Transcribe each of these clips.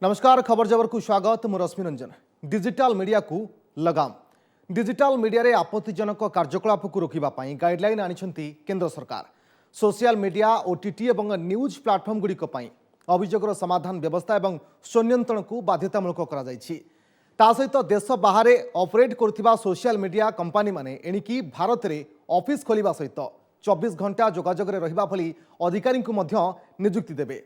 नमस्कार खबर जबर को स्वागत मु रश्मि रंजन। डिजिटल मीडिया को लगाम डिजिटल मीडिया रे आपत्तिजनक कार्यकलाप को रोकवा गाइडलाइन आनिछंती केंद्र सरकार। सोशल मीडिया ओटीटी एवं न्यूज प्लाटफर्म गुड़िक अभियोगर समाधान व्यवस्था एवं संनियंत्रण को बाध्यतामूलक करा जायछि। ता सहित देश बाहर ऑपरेट करुथिबा सोशल मीडिया कंपनी माने एणिकी भारत रे ऑफिस खोलिबा सहित 24 घंटा जोगाजोग रे रहिबा भली अधिकारी को मध्य नियुक्ति देबे।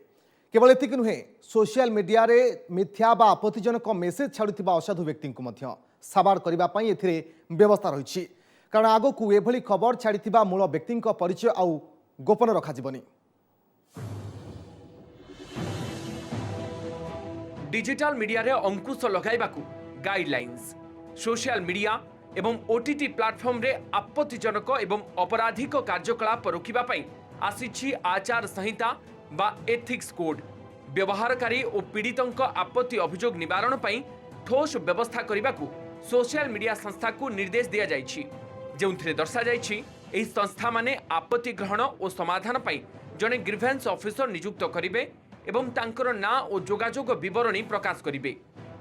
केवल एतिक नुहे सोशल मीडिया रे मिथ्या बा आपत्तिजनक मेसेज छाड़ुथिबा असाधु व्यक्ति को मध्य साबार करिबा पई एथिरे व्यवस्था रहिछि। कारण आगो को एभली खबर छाड़िथिबा मूल व्यक्ति परिचय आउ गोपन रखा जीवनी। डिजिटल मीडिया रे अंकुश लगाइबाकू गाइडलाइंस सोशल मीडिया एवं ओटीटी प्लाटफॉर्म रे आपत्तिजनक एवं अपराधिक कार्यकलाप रोकिबा पई आसीछि आचार संहिता बा एथिक्स कोड। व्यवहारकारी और पीड़ितों आपत्ति अभियोग निवारण पई ठोस व्यवस्था करने सोशल मीडिया संस्था को निर्देश दिया जाइछि। जेउथिरे दर्शा जाइछि एही संस्था माने आपत्ति ग्रहण और समाधान पई जने ग्रीवेंस ऑफिसर नियुक्त करिवे एवं तांकर ना और जोगाजोग विवरणी प्रकाश करिवे।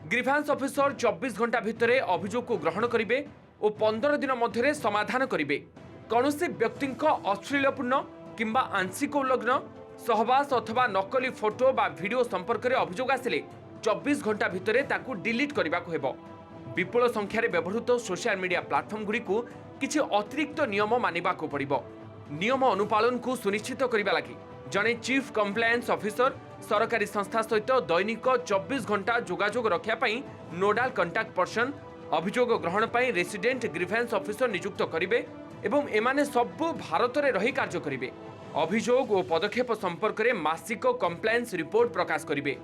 ग्रीवेंस ऑफिसर 24 घंटा भितरे अभियोग को ग्रहण करिवे और 15 दिन मध्यरे समाधान करिवे। कौनसी व्यक्ति अश्लीलपूर्ण किंबा आंशिक उल्लंघन सहवास अथवा नकली फोटो बा वीडियो संपर्क में अभियोग आसिले 24 घंटा भितरे ताकू डिलीट करबाकू हेबो। विपुल संख्यार व्यवहृत सोशल मीडिया प्लाटफॉर्म गुड़ी को किछि अतिरिक्त नियम मानिबाकू पड़िबो। नियम अनुपालन को सुनिश्चित करबा लागि जने चीफ कंप्लायंस ऑफिसर सरकारी संस्था सहित दैनिक 24 घंटा जोगाजोग रखिया पई नोडाल कंटाक्ट पर्सन अभियोग ग्रहण पई रेसिडेंट ग्रीवेंस ऑफिसर नियुक्त करिवे एवं एमाने सब भारत रे रही कार्य करिवे। अभियोग और पदक्षेप संपर्क में मासिक कंप्लायंस रिपोर्ट प्रकाश करिवे।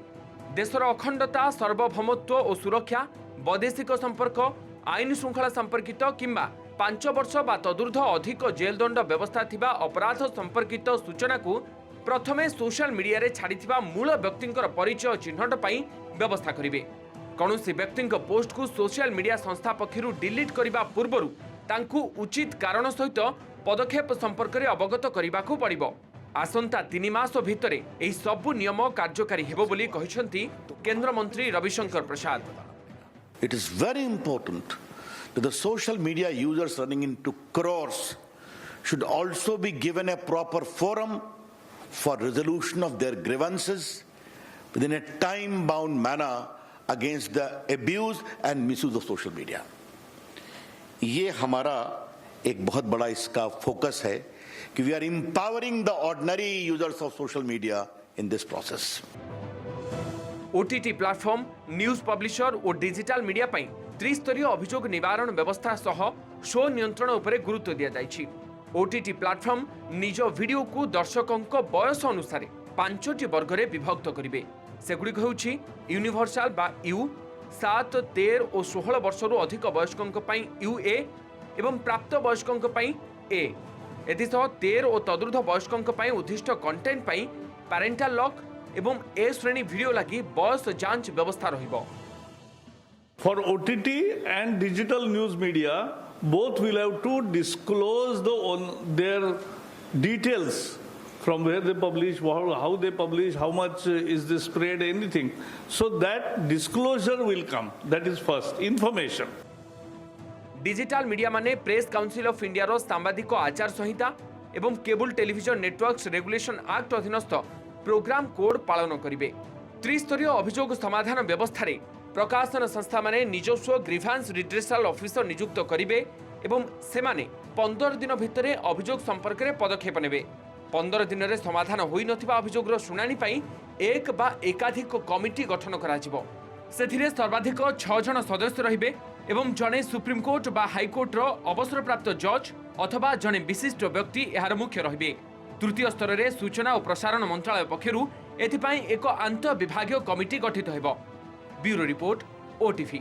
देशर अखंडता सार्वभौमत्व और सुरक्षा वैदेशिक संपर्क आईन श्रृंखला संपर्कित किंबा 5 वर्ष बा तदूर्ध अधिक जेल दंड व्यवस्था थिबा अपराध संपर्कित सूचना को प्रथमे सोशल मीडिया रे छाड़िथिबा मूल व्यक्ति परिचय चिन्हट पई व्यवस्था करिवे। कौनसी व्यक्ति पोस्ट को सोशल मीडिया संस्था पक्षरु डिलीट करबा पूर्वरु तांकु उचित कारण सहित पदक्षेप संपर्क में अवगत करने पड़िबो। आसंता 3 मास भितरे एही सबु नियम कार्यकारी हेबो बोली कहिसंती केंद्र मंत्री रविशंकर प्रसाद। It is very important that the social media users running into crores should also be given a proper forum for resolution of their grievances within a time-bound manner against the abuse and misuse of social media. ये हमारा एक बहुत बड़ा इसका focus है कि we are empowering the ordinary users of social media in this process. OTT platform news publisher और digital media पई त्रिस्तरीय अभियोग निवारण व्यवस्था सह शो नियंत्रण उपरे गुरुत्व दिया जाइछि। ओटीटी प्लाटफॉर्म निज वीडियो को दर्शकों बयस अनुसार 5टी वर्ग रे विभक्त करिवे। सेगुड़िक होउछि यूनिवर्सल बा यू 7, 13 और 16 वर्षरू अधिक वयस्कों पई यूए एवं प्राप्त वयस्कों पई ए। एथिसह 13 और तदूर्ध वयस्कों पई उद्दिष्ट कंटेंट पई पैरेंटल लॉक एवं ए श्रेणी वीडियो लगी बयस जांच व्यवस्था रहिबो। For OTT and digital news media, both will have to disclose their details from where they publish, how they publish, how much is this spread, anything. So that disclosure will come. That is first, information. Digital media माने press council of India रो सांबादिक आचार संहिता एवं cable television networks regulation act अधीनस्थ program code पालन करिवे। त्रिस्तरीय अभियोग समाधान व्यवस्था रे प्रकाशन संस्था माने निजस्व ग्रीवेंस रिड्रेसल ऑफिसर नियुक्त करिवे एवं सेमाने 15 दिन भितरे अभियोग संपर्क में पदक्षेप नेबे। 15 दिन रे समाधान होई नथिबा अभियोगर शुणाणी पई एक बा एकाधिक कमिटी गठन कराजिबो। सेथिरे सर्वाधिक 6 जन सदस्य रहिबे एवं जने सुप्रीमकोर्ट बा हाईकोर्ट रो अवसरप्राप्त जज अथवा जने विशिष्ट व्यक्ति यार मुख्य रहिबे। तृतीय स्तर रे सूचना और प्रसारण मंत्रालय पक्षरु एथिपाई एक आंत विभागीय कमिटी गठित हेबो। Bureau report OTV.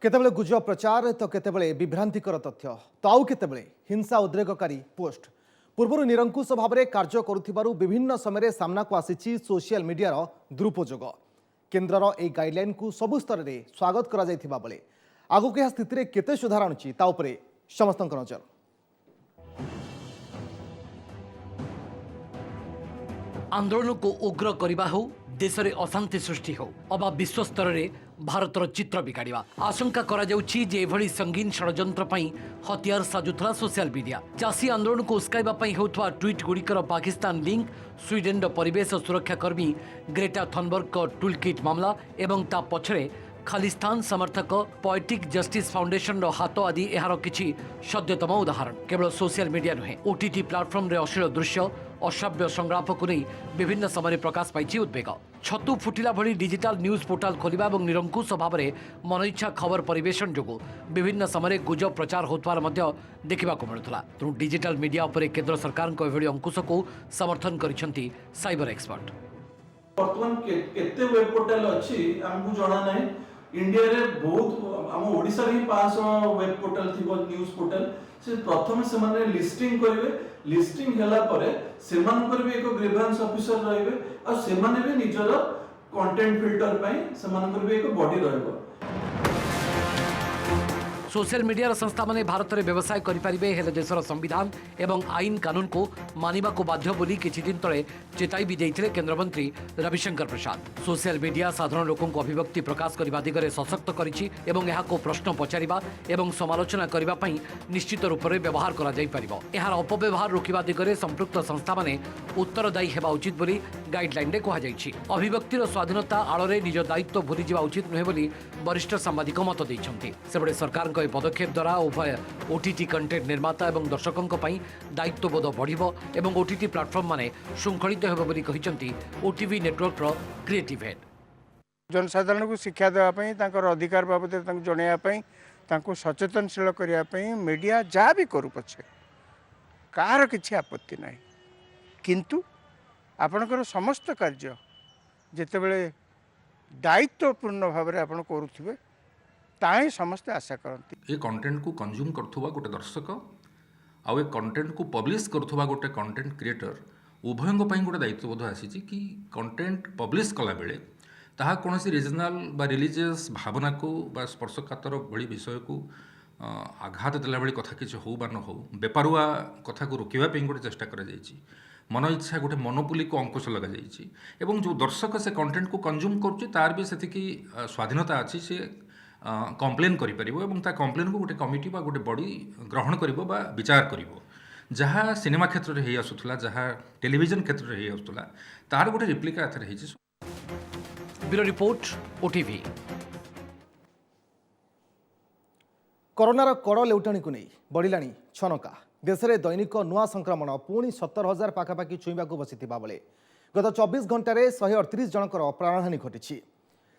केतेबेले गुजब प्रचार तो केतेबेले विभ्रांतिकर तथ्य तो आउ केतेबेले हिंसा उद्रेककारी पोस्ट पूर्व निरंकुश भाव में कार्य करुथिबारु विभिन्न समय सामना को आसीछि सोशल मीडिया दुरुपयोग। केन्द्रर ए गाइडलाइन को सबु स्तर में स्वागत करा जायथिबा बेले आगु के स्थिति रे केते सुधार आनुछि ता उपरे समस्तक नजर। आंदोलन को उग्र करवा हो देश में अशांति सृष्टि हो अबा विश्व स्तर में भारतर चित्र बिगाड़ा आशंका करा जाउछि जे एभली संगीन षड्यंत्र पई हथियार साजुथला सोशल मीडिया चाषी आंदोलन को उस्काइबा पई होथवा ट्वीट गुड़िकर पाकिस्तान लिंक स्वीडेन परिवेश सुरक्षा कर्मी ग्रेटा थनबर्ग टूल किट मामला एवं ता पछरे खालिस्तान समर्थक पोएटिक जस्टिस फाउंडेशन हाथ आदि यार किछि सद्यतम उदाहरण केवल सोशल मीडिया नुहे ओटीटी प्लाटफर्म रे अश्लील दृश्य अश्राव्य संग्राम को नहीं विभिन्न समय प्रकाश पाई उद्वेग छतु फुटिला भली डिजिटल न्यूज पोर्टाल खोलिबा और निरंकुश भाव में मनइच्छा खबर परिवेशन जो विभिन्न समय गुजब प्रचार होतार देखा मिलूला तेणु डिजिटल मीडिया उपर केंद्र सरकार अंकुश को समर्थन करिसेंती साइबर एक्सपर्ट। वर्तमान केते वेब पोर्टल अछि हमकु जणा नै इंडिया रे बहुत हम ओडिसा रे 500 वेब पोर्टल थिबो न्यूज पोर्टल से प्रथम से माने लिस्टिंग करिवे लिस्टिंग होला परे सेमान पर भी एक ग्रीवेंस ऑफिसर रहिबे आ सेमाने भी निजर कंटेंट फिल्टर पई सेमान पर भी एक बॉडी रहबो। सोशल मीडिया संस्था माने भारत में व्यवसाय करें हेले देशर संविधान एवं आईन कानून को मानिबा को बाध्य बोली किछि दिन तले चेताई भी देइथिले केंद्रमंत्री रविशंकर प्रसाद। सोशल मीडिया साधारण लोकों को अभिव्यक्ति प्रकाश करने दिगरे सशक्त करिछि एवं एहाको प्रश्न पचारिबा एवं समालोचना करबा पई निश्चित रूप से व्यवहार करा जाई परिबो। एहार अपव्यवहार रोकिबा दिगरे संपृक्त संस्था माने उत्तरदायी हेबा उचित बोली गाइडलाइन रे कहा जाइछि। अभिव्यक्तिर स्वाधीनता आड़े निज दायित्व भूली जिबा उचित नुहे बोली वरिष्ठ सांबादिक मत दैछन्ति। सेबडे सरकार पदक्षेप द्वारा उभय ओटीटी कंटेंट निर्माता और दर्शकों दायित्वबोध बढ़िबो एवं ओटीटी प्लाटफर्म माने श्रृंखलित हेबो बोली कहिसंती ओटीवी नेटवर्क रो क्रिएटिव हेड। जनसाधारण को शिक्षा देवाई अधिकार बाबद जनवाई सचेतनशील करने मीडिया जहाँ भी करू पछे कार किसी आपत्ति ना किंतु आपणकर समस्त कार्य जितेबले दायित्वपूर्ण भाव में आप करुवे ताही समस्ते आशा करती। ये कंटेंट को कंज्यूम करथुवा गोटे दर्शक आउ ए कंटेंट को पब्लिश करथुवा गोटे कंटेंट क्रिएटर उभयों गोटे दायित्वबोध आसी कि कंटेंट पब्लिश कला बेले ताहा कौनसी रिजनल बा रिलीजियस भावना को बा स्पर्शकातर भली विषय को आघात देला भली कथा किछि हो बा न हो बेपारुआ कथा को रोकिबा पे गोटे चेष्टा करा जायछि मन इच्छा गोटे मोनोपोली को अंकुश लगा जायछि एवं जो दर्शक से कंटेंट को कंज्यूम करुछि तार भी सेतिकी स्वाधीनता अछि से कम्प्लेन करिपरिबो एवं ता कम्प्लेन को गोटे कमिटी बा गोटे बॉडी ग्रहण करिबो बा विचार करिबो जहाँ सिनेमा क्षेत्र रे हेइ आसुथला जहाँ टेलीविजन क्षेत्र रे हेइ आसुथला तार गोटे रिप्लिका एथर हेइछि। Bureau report OTV. कोरोनार कड़ लेउटाणी को नहीं बढ़िलाणी छनका देश में दैनिक नुआ संक्रमण पुणी 70,000 पाखापाखि छुईवा बसिथिबा बेले गत 24 घंटे 138 जनकर प्राणहानि घटी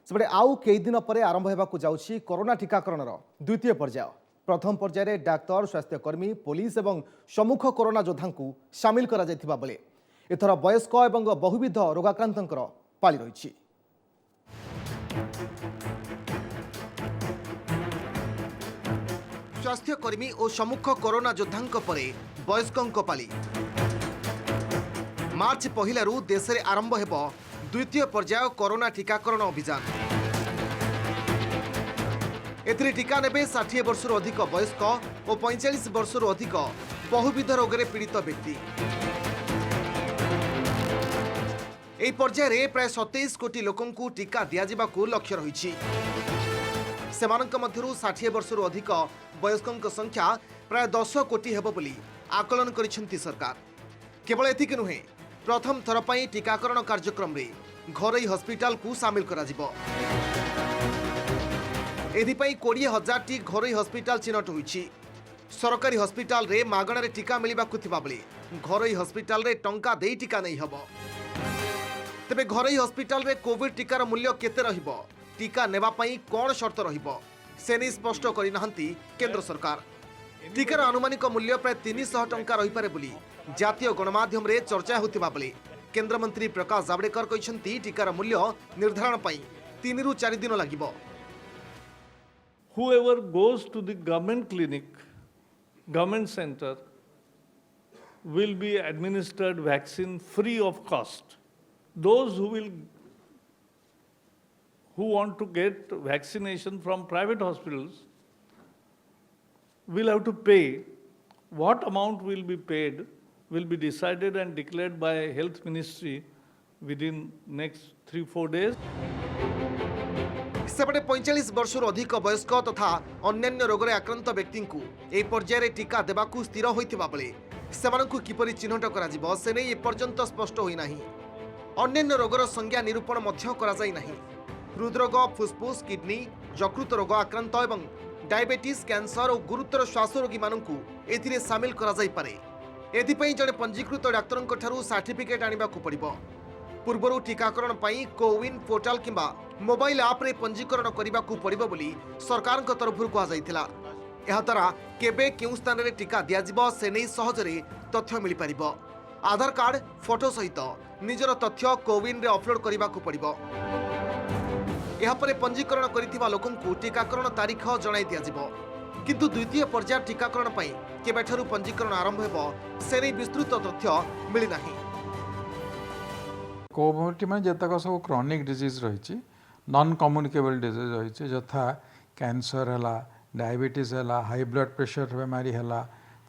सेबडे आउ कई दिन पर आरंभ होगा जाउछि कोरोना टीकाकरण द्वितीय पर्याय। प्रथम पर्याय डाक्तर स्वास्थ्यकर्मी पुलिस और सम्मुख कोरोना योद्धा को सामिल करा जायथिबा बेले एथर वयस्क और बहुविध रोगाक्रांतर पाली रही। स्वास्थ्यकर्मी और सम्मुख कोरोना योद्धा पर वयस्कों पाली मार्च पहिलारू देश में आरंभ होब द्वितीय पर्याय कोरोना टीकाकरण अभियान। एथिरे टीका नेबे 60 वर्षर अधिक वयस्क और 45 वर्षर अधिक बहुविध रोग में पीड़ित व्यक्ति। एही पर्याय प्राय 27 कोटी लोकों को टीका दियाजिबाकू लक्ष्य रही। सेमानक मध्यरु 60 वर्षर अधिक वयस्कों संख्या प्राय 10 कोटी हेबो बोली आकलन करिसेंती सरकार। केवल एतिक नुहे प्रथम थर पई टीकाकरण कार्यक्रम रे घरोई हॉस्पिटल को सामिल करा जिवो। एथिपाई 20,000 टी घरोई हॉस्पिटल चिन्हट होईछि। सरकारी हॉस्पिटल रे मागणा रे टीका मिलिबाकू थिबा बेले घरोई हॉस्पिटल रे टंका देई टीका नै हबो। तेबे घरोई हॉस्पिटल रे कोविड टीकार मूल्य केते रहिबो टीका नेबा पई कोन शर्त रहिबो से नै स्पष्ट करि नाहंती केंद्र सरकार। टीकार अनुमानिक मूल्य प्राय 300 टंका रहि पारे बोली जातीय गणमाध्यम रे चर्चा होतिबा बेले केंद्र मंत्री प्रकाश जावड़ेकर कहिसंती टीकार मूल्य निर्धारण पई 3 रु 4 दिन लागिबो। Whoever goes to the government clinic, government center, will be administered vaccine free of cost. Those who want to get vaccination from private hospitals will have to pay. What amount will be paid will be decided and declared by Health Ministry within next 3-4 days. सेपटे 45 वर्षर अधिक वयस्क तथा अन्यान्य रोगरे आक्रांत व्यक्ति को ए पर्यायर टीका देवाकू स्थिर होइतिबा बेले सेमानकू किपरि चिन्हट कराजिबो से नै एपर्यंत स्पष्ट होई नाही। अन्यान्य रोगर संज्ञा निरूपण मध्य करा जाई नाही। हृदरोग, फुसफुस, किडनी, यकृत रोग आक्रांत एवं डायबिटीज, कैंसर और गुरुतर श्वास रोगी मानकू एथिरे शामिल करा जाई पारे। एथिपई जणे पंजीकृत डाक्टरंक ठारू सर्टिफिकेट आनिबाकू पड़िबो। पूर्वरु टीकाकरण पाई कोविन पोर्टाल किंबा मोबाइल ऐप रे पंजीकरण करने पड़िबो बोली सरकार तरफ कहा जाइथिला। एहा द्वारा केबे केउ स्थान रे टीका दियाजिबो से नै सहजरे तथ्य मिल पारिबो। आधार कार्ड, फोटो सहित निजर तथ्य कोविन रे अपलोड करने पड़िबो। एहा परे पंजीकरण करिथिबा लोकंकु टीकाकरण तारीख जणाई दियाजिबो। किंतु द्वितीय पर्याय टीकाकरण पाई केबेठारु पंजीकरण आरंभ हेबो से नै विस्तृत तथ्य मिली नाही। कोमोडिटी में जतक सब क्रॉनिक डिजीज रही नॉन कम्युनिकेबल डिजीज रही यथा कैंसर है, डायबिटीज है, हाई ब्लड प्रेशर बेमारी है,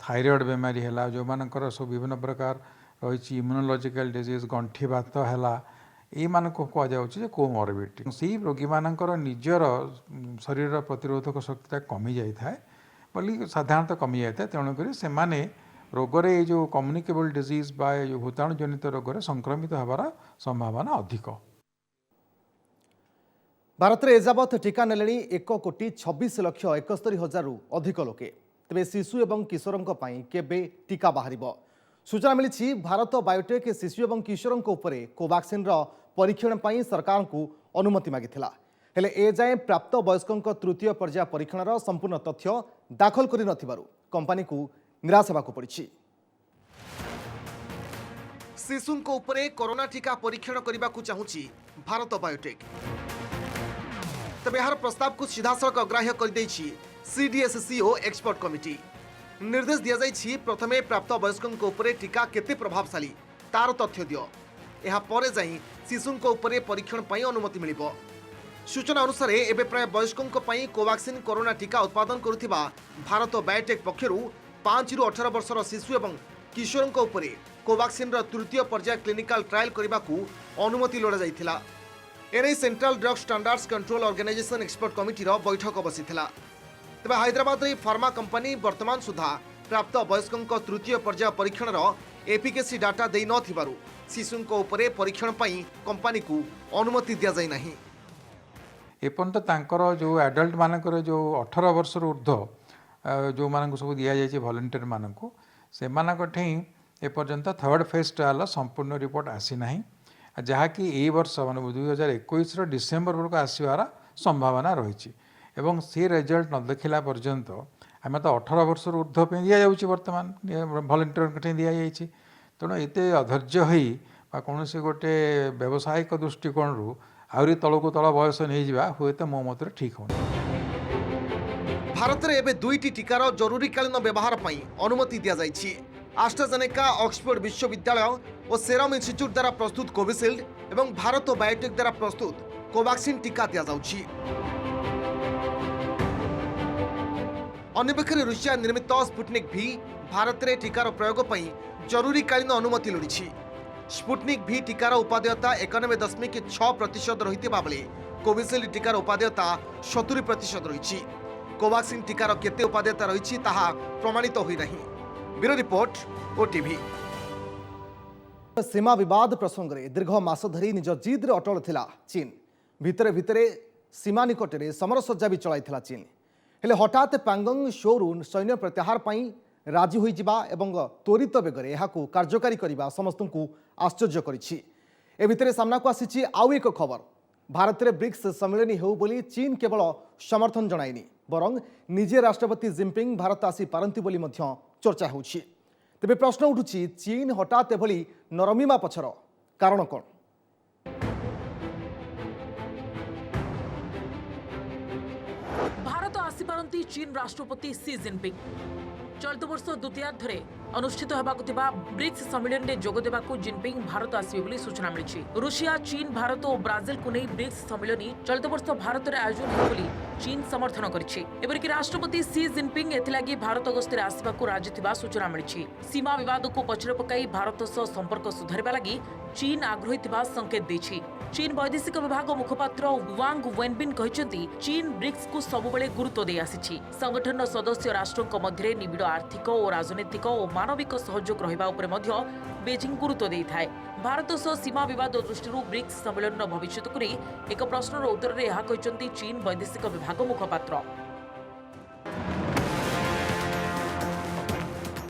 थायराइड बेमारी है, जो मानकर सब विभिन्न प्रकार रही इम्यूनोलॉजिकल डिजीज गंठी बात है ये कहुचे कोमोर्बिडिटी। से रोगी मानकर निजर शरीर प्रतिरोधक शक्ति कमी जाए बोली साधारणतः कमी जाए तेणुक से रोगरे जो कम्युनिकेबल डिजीज बा जो भूताणु जनित रोगरे संक्रमित होबार संभावना अधिक। भारत में एजावत टीका नेले 1,26,71,000 अधिक लोके। तेज शिशु और किशोरों केबे टीका बाहर सूचना मिली भारत बायोटेक शिशु और किशोरों कोवाक्सिन परीक्षण पर सरकार को अनुमति मागिथिला। हेले एजाए प्राप्त वयस्कों तृतीय पर्याय परीक्षण संपूर्ण तथ्य दाखल कर कंपनी को निराश होगा पड़ी। शिशु कोरोना टीका परीक्षण करने को चाहूँगी भारत बायोटेक। तबे यार प्रस्ताव को सीधासख अग्राह्य कर सीडीएससीओ एक्सपर्ट कमिटी। निर्देश दि जाइए प्रथमे प्राप्त वयस्कों टीका केते प्रभावशाली तार तथ्य दियो, यह परे जाई शिशुं परीक्षण पर अनुमति मिल। सूचना अनुसार एवं प्राय वयस्कों कोवाक्सिन कोरोना टीका उत्पादन करुथिबा भारत बायोटेक पक्षरु 5 ରୁ 18 वर्षर शिशु और किशोरों कोवाक्सिन तृतीय पर्याय क्लिनिकल ट्रायल करने को अनुमति लोड़ा जाइथिला। एने central drug standards control organisation expert committee बैठक बसीथिला। तेज हैदराबाद फार्मा कंपनी वर्तमान सुधा प्राप्त वयस्कों तृतीय पर्याय परीक्षण एफिकेसी डाटा दे नथिबारु शिशुं परीक्षण पर कंपनी को अनुमति दि जाए नहीं। एपर्यंत जो एडल्ट मानकर जो 18 वर्ष ऊर्ध्व जो मानक सब दि जाए वॉलंटियर मानक से एपर्यंत थर्ड फेज ट्रायल संपूर्ण रिपोर्ट आसी ना जहाँकि ए वर्ष माने 2021 डिसेम्बर बेलू आसबार संभावना रही एवं से रिजल्ट न देखला पर्यंत आम तो 18 वर्ष ऊर्ध्व पे दि जाऊँगी वर्तमान वॉलंटियर दि जाए तेणु एत अधैर्य हो कौन गोटे व्यावसायिक दृष्टिकोण आहरी तलू तल बयस नहीं जावा हुए तो मो मत ठीक हो। भारत में एवं 2टी टीकार जरूरीकालीन व्यवहार पर अनुमति दि जाइए। आस्ट्राजेनेका ऑक्सफोर्ड विश्वविद्यालय और सेरम इंस्टीट्यूट द्वारा प्रस्तुत कोविशील्ड एवं भारत बायोटेक द्वारा प्रस्तुत कोवाक्सिन टीका दि जाउछि। अन्यपक्षे रूसिया निर्मित स्पुटनिक भी भारत में टीकार प्रयोग पर जरूरीकालीन अनुमति लोड़ी। स्पुटनिक भी टीकार उपादेयता 91.6% रही बेले कोविशील्ड टीकार उपादेयता 70% रही। कोवाक्सिन टीकार केते उपादेयता रही ताहा प्रमाणित होई नहीं। Bureau report OTV. सीमा विवाद प्रसंग में दीर्घ मास धरी निज जिद्रे अटल थिला चीन। भितरे भितरे सीमा निकट में समरसज्जा भी चलाई चीन। हेले हठात पैंगोंग शोरू सैन्य प्रत्याहार पर राजी हो त्वरित बेगरे यहाकू कार्यकारी करने समस्त को आश्चर्य करिछि। ए भितरे सामना को आसी आउ एक खबर। भारत में ब्रिक्स सम्मेलन हो बोली चीन केवल समर्थन जणाइनी बरं निजे राष्ट्रपति जिनपिंग भारत आसी पारंती बोली मध्य चर्चा होछि। तेबे प्रश्न उठुछि चीन हठात एभली नरमिमा पछर कारण कौन? भारत आसी पारंती चीन राष्ट्रपति सी जिनपिंग। चलित वर्ष द्वितीयार्धरे अनुष्ठित होबाकु थिबा ब्रिक्स सम्मेलन में जोग देबाकु जिनपिंग भारत आसिबे बोली सूचना मिली। रूसिया, चीन, भारत और ब्राजिल को नहीं ब्रिक्स सम्मेलन चलित वर्ष भारत में आयोजन हो बोली चीन समर्थन करिछि। एपरिक राष्ट्रपति सी जिनपिंग एथिलागी भारत गस्तर आसबाकु राजी थिबा सूचना मिली। सीमा विवाद को पछरे पकाई भारत सह संपर्क सुधारिबा लागि चीन आग्रही थिबा संकेत दैछि। चीन वैदेशिक विभाग मुखपात्र वांग वेनबिन कहते चीन ब्रिक्स को सबुबले गुरुत्व दे आसिछि। संगठन सदस्य राष्ट्रों मध्य निबिड़ आर्थिक और राजनीतिक और मानविक सहयोग रहिबा उपरे मध्य बेजिंग गुरुत्व देइथाय। भारत सह सीमा विवाद दृष्टि ब्रिक्स सम्मेलन भविष्य को नहीं एक प्रश्नर उत्तर में यह कहते चीन वैदेशिक विभाग मुखपात्र।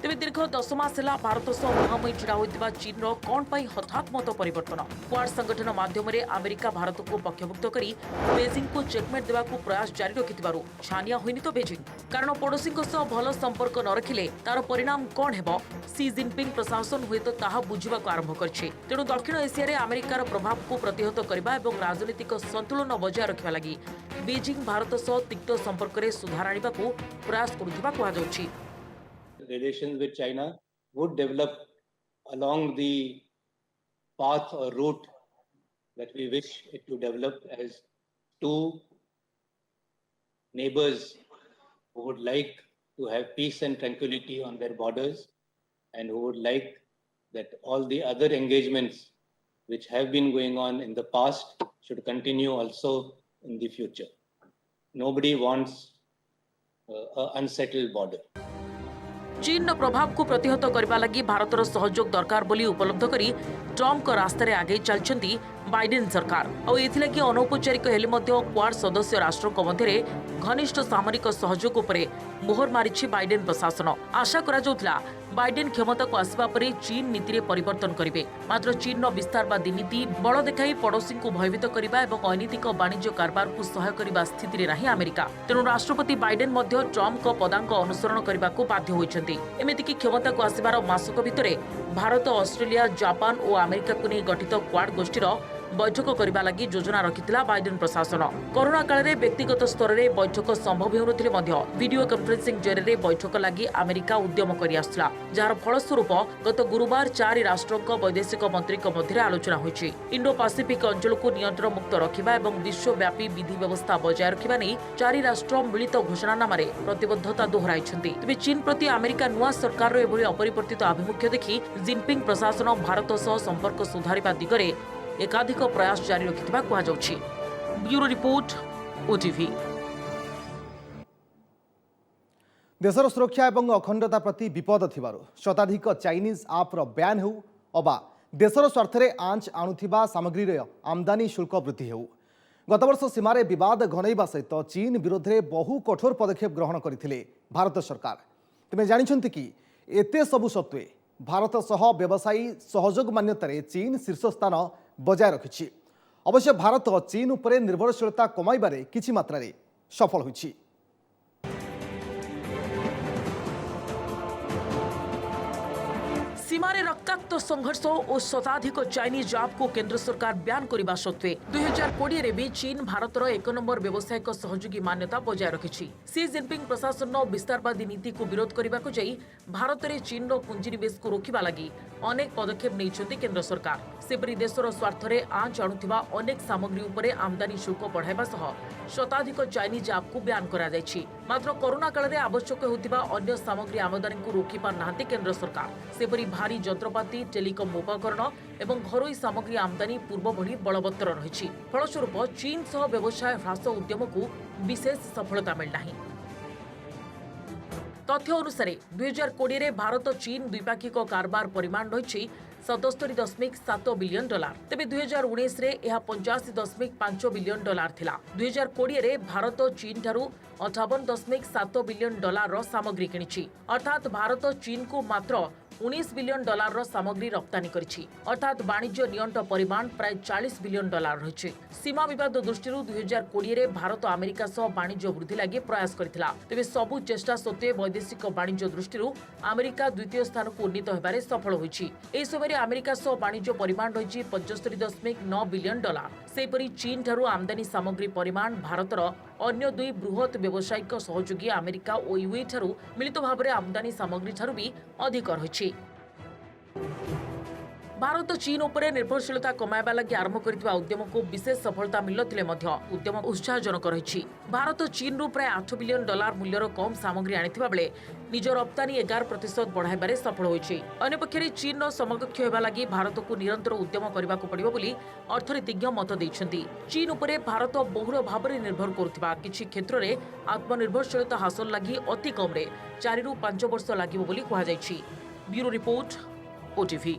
तेज दीर्घ 10 मास है भारत सह मुहांमुही छिड़ा होता चीन कौन हठात मत परिवर्तन। क्वाड संगठन माध्यम अमेरिका भारत को पक्षभुक्त कर बेजिंग को चेकमेट देवा प्रयास जारी रखि छानिया होनी तो बेजिंग कारण पड़ोशी भल संपर्क न रखिले तार परिणाम कौन है सी जिनपिंग प्रशासन हुए तो ताहा बुझा आरंभ करे। तेणु दक्षिण एशिया अमेरिकार प्रभाव को प्रतिहत करने और राजनीतिक संतुलन बजाय रखा लगी बेजिंग भारत सह तिक्त संपर्क में सुधार आने को प्रयास करुवा कहुछि। Relations with China would develop along the path or route that we wish it to develop as two neighbors who would like to have peace and tranquility on their borders and who would like that all the other engagements which have been going on in the past should continue also in the future. Nobody wants an unsettled border. चीन प्रभाव को प्रतिहत करने लगी भारतर सहयोग दरकार बोली उपलब्ध करी ट्रम्प को रास्तार आगे चलती बाइडेन सरकार और एथिलागि अनौपचारिक हेले मध्य क्वाड सदस्य राष्ट्रों मध्य घनिष्ठ सामरिक सहयोग उपरे मोहर मारिछि बाइडेन प्रशासन। आशा करा जाउथला बाइडेन क्षमता को आसवा परे चीन नीति रे परिवर्तन करिवे। मात्र चीन विस्तारवादी नीति बड़ देखाई पड़ोशी को भयभीत करने और अनैतिक वाणिज्य कारबार को सहाय करने स्थिति रे नाही अमेरिका। तेणु राष्ट्रपति बाइडेन मध्य ट्रम्प को पदांक अनुसरण करने को बाध्य होइछन्ति। एमिति कि क्षमता को आसबार मासक भितरे भारत, ऑस्ट्रेलिया, जापान और अमेरिका को नहीं गठित क्वाड गोष्ठीर बैठक करने लगी योजना रखिथिला बाइडेन प्रशासन। कोरोना काल में व्यक्तिगत स्तर में बैठक संभव होउनथिले मध्य वीडियो कॉन्फ्रेंसिंग जरिए बैठक लगी अमेरिका उद्यम करि आसला, जार फलस्वरूप गत गुरुवार 4 राष्ट्रों वैदेशिक मंत्री मध्य आलोचना होइछि। इंडो पैसिफिक अंचल को नियंत्रण मुक्त रखिबा एवं विश्वव्यापी विधि व्यवस्था बजाय रखिबा नै 4 राष्ट्र मिलित घोषणानामारे प्रतिबद्धता दोहराइछन्ति। तेबे चीन प्रति अमेरिका नुआ सरकार एभली अपरिवर्तित आभिमुख्य देखि जिनपिंग प्रशासन भारत सह संपर्क सुधारिबा दिगरे एकाधिक प्रयास जारी रखिथिबा कुहा जाउछि। Bureau report, OTV. देशर सुरक्षा एवं अखंडता प्रति विपद थिबारु शताधिक चाइनीज आप्र ब्यान हेउ अबा देशर स्वार्थरे आंच आणुथिबा सामग्री आमदानी शुल्क वृद्धि हेउ गत वर्ष सीमार विवाद घनैबा सहित चीन विरोध में बहु कठोर पदक्षेप ग्रहण करथिले भारत सरकार। तेमे जानिछन्ति कि एते सबु सत्वे भारत सह व्यवसायी सहयोग मान्यतार चीन शीर्ष स्थान बजाय रखिछि। अवश्य भारत चीन उपरे निर्भरशीलता कमाइबारे किछि मात्रारे सफल होइछि। सीमारे रक्ताक्त संघर्ष और शताधिक चाइनीज आप को केंद्र सरकार ब्यान करने सत्वे 2020 रे भी चीन भारतर 1 नंबर व्यावसायिक सहयोगी मान्यता बजाय रखिछि। सी जिनपिंग प्रशासन विस्तारवादी नीति को विरोध करने को जाई भारत में चीन पुंजीनिवेश को रोकवा लगी अनेक पदक्षेप नहीं केंद्र सरकार। सेपरी देशर स्वार्थरे आंच आणुथिबा अनेक सामग्री उपरे आमदानी शुल्क बढ़ाइबा सह शताधिक चाइनीज आप को ब्यान करा जायछि। मात्र कोरोना काल में आवश्यक होतिबा अन्य सामग्री आमदानी को रोकी पार नाहंती केंद्र सरकार। सेपरी भारी जंत्रपाति, टेलिकम उपकरण एवं घरोई सामग्री आमदानी पूर्व भली बलवत्तर रही। फलस्वरूप चीन सह व्यवसाय ह्रास उद्यम को विशेष सफलता मिलनाही। तथ्य अनुसार 2020 में भारत चीन द्विपाक्षिक कारबार परिमाण रही 77.7 बिलियन डॉलर। तेबे 2019 रे यह 85.5 बिलियन डॉलर थिला। 2020 रे भारत चीन ठारू 58.7 बिलियन डॉलर रो सामग्री किनिछि। अर्थात भारत चीन को मात्र 19 बिलियन डॉलर रो सामग्री रप्तानी करिछि। अर्थात वाणिज्य नियंट परिमाण प्राय 40 बिलियन डॉलर रहिछि। सीमा विवाद दृष्टि 2020 रे भारत अमेरिका सह वाणिज्य वृद्धि लागि प्रयास करथिला। तेबे सबु चेष्टा सत्वे वैदेशिक वाणिज्य दृष्टि अमेरिका द्वितीय स्थान को उन्नीत हेबारे सफल होइछि। एहि समय अमेरिका सह वाणिज्य परिमाण रहिछि 75.9 बिलियन डॉलर। सेपरी चीन ठारू आमदानी सामग्री परिमाण भारतर अन्य दुई बृहत व्यावसायिक सहयोगी अमेरिका और यूए ठारू मिलित भाव में आमदानी सामग्री ठारू भी अधिक रही। भारत चीन उपरे निर्भरशीलता कमाइबा लगी आरंभ करथिबा उद्यम को विशेष सफलता मिलथिले मध्य उद्यम उत्साहजनक रही। भारत चीन रु प्राय $8 बिलियन मूल्यर कम सामग्री आनिथिबा बेले निज रप्तानी 11% बढ़ाइबारे सफल होइछि। अन्यपक्षरे चीन समकक्ष हेबा लगी भारत को निरंतर उद्यम करबाकू पड़िबो बोली अर्थनीतिज्ञ मत दैछन्ति। चीन उपरे भारत बहुल भाबरे निर्भर करुथिबा किछि क्षेत्र रे आत्मनिर्भरशीलता हासिल लगी अति कम रे 4 रु 5 वर्ष लागिबो बोली कुहा जायछि। Bureau report, OTV.